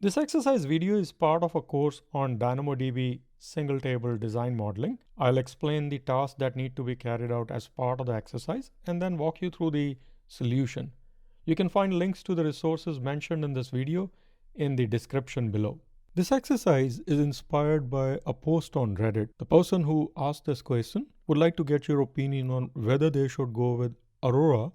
This exercise video is part of a course on DynamoDB single table design modeling. I'll explain the tasks that need to be carried out as part of the exercise and then walk you through the solution. You can find links to the resources mentioned in this video in the description below. This exercise is inspired by a post on Reddit. The person who asked this question would like to get your opinion on whether they should go with Aurora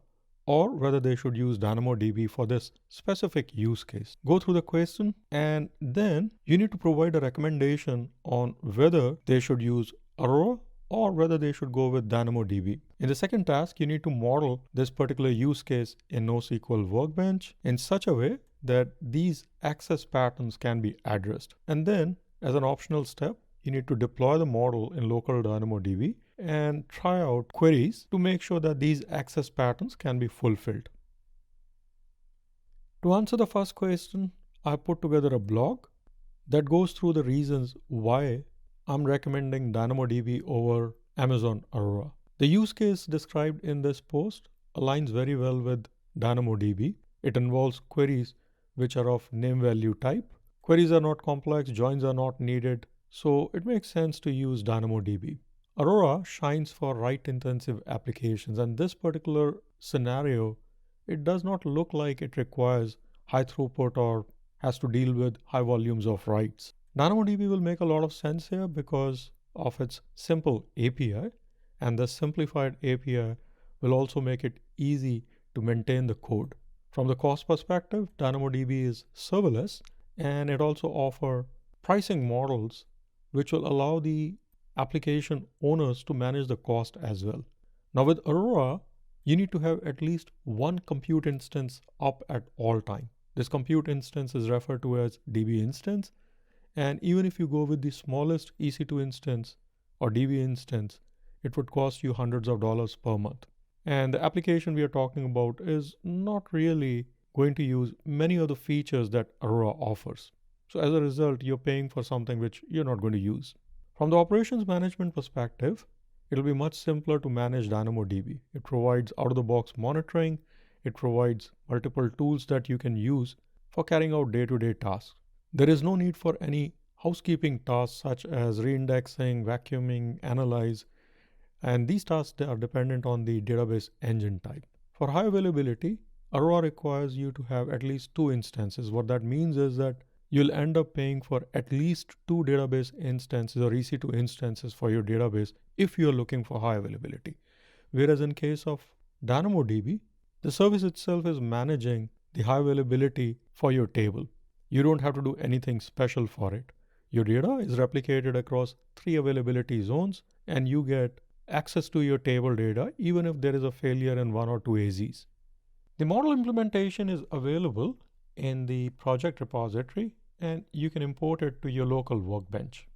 or whether they should use DynamoDB for this specific use case. Go through the question and then you need to provide a recommendation on whether they should use Aurora or whether they should go with DynamoDB. In the second task, you need to model this particular use case in NoSQL Workbench in such a way that these access patterns can be addressed. And then, as an optional step, you need to deploy the model in local DynamoDB and try out queries to make sure that these access patterns can be fulfilled. To answer the first question, I put together a blog that goes through the reasons why I'm recommending DynamoDB over Amazon Aurora. The use case described in this post aligns very well with DynamoDB. It involves queries which are of name value type. Queries are not complex, joins are not needed, so it makes sense to use DynamoDB. Aurora shines for write-intensive applications, and this particular scenario, it does not look like it requires high throughput or has to deal with high volumes of writes. DynamoDB will make a lot of sense here because of its simple API, and the simplified API will also make it easy to maintain the code. From the cost perspective, DynamoDB is serverless, and it also offers pricing models which will allow the application owners to manage the cost as well. Now with Aurora, you need to have at least one compute instance up at all time. This compute instance is referred to as DB instance. And even if you go with the smallest EC2 instance or DB instance, it would cost you hundreds of dollars per month. And the application we are talking about is not really going to use many of the features that Aurora offers. So as a result, you're paying for something which you're not going to use. From the operations management perspective, it'll be much simpler to manage DynamoDB. It provides out-of-the-box monitoring. It provides multiple tools that you can use for carrying out day-to-day tasks. There is no need for any housekeeping tasks such as reindexing, vacuuming, analyze, and these tasks are dependent on the database engine type. For high availability, Aurora requires you to have at least 2 instances. What that means is that you'll end up paying for at least 2 database instances or EC2 instances for your database if you're looking for high availability. Whereas in case of DynamoDB, the service itself is managing the high availability for your table. You don't have to do anything special for it. Your data is replicated across 3 availability zones and you get access to your table data even if there is a failure in 1 or 2 AZs. The model implementation is available in the project repository and you can import it to your local workbench.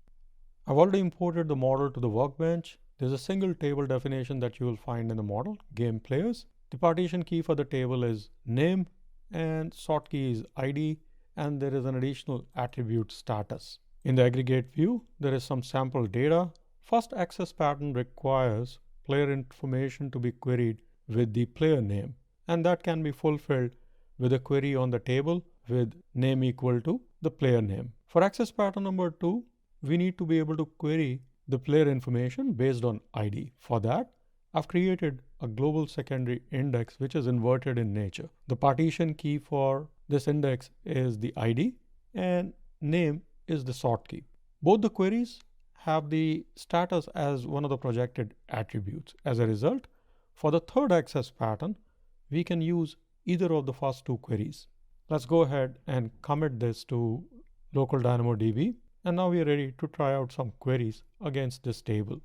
I've already imported the model to the workbench. There's a single table definition that you will find in the model, game players. The partition key for the table is name and sort key is ID, and there is an additional attribute status. In the aggregate view, there is some sample data. First access pattern requires player information to be queried with the player name, and that can be fulfilled with a query on the table with name equal to the player name. For access pattern number 2, we need to be able to query the player information based on ID. For that, I've created a global secondary index which is inverted in nature. The partition key for this index is the ID and name is the sort key. Both the queries have the status as one of the projected attributes. As a result, for the third access pattern, we can use either of the first 2 queries. Let's go ahead and commit this to local DynamoDB. And now we are ready to try out some queries against this table.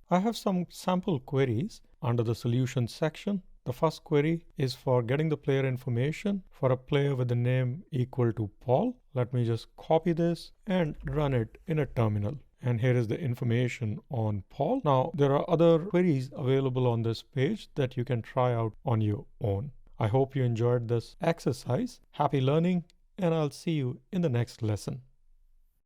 I have some sample queries under the solution section. The first query is for getting the player information for a player with the name equal to Paul. Let me just copy this and run it in a terminal. And here is the information on Paul. Now, there are other queries available on this page that you can try out on your own. I hope you enjoyed this exercise. Happy learning, and I'll see you in the next lesson.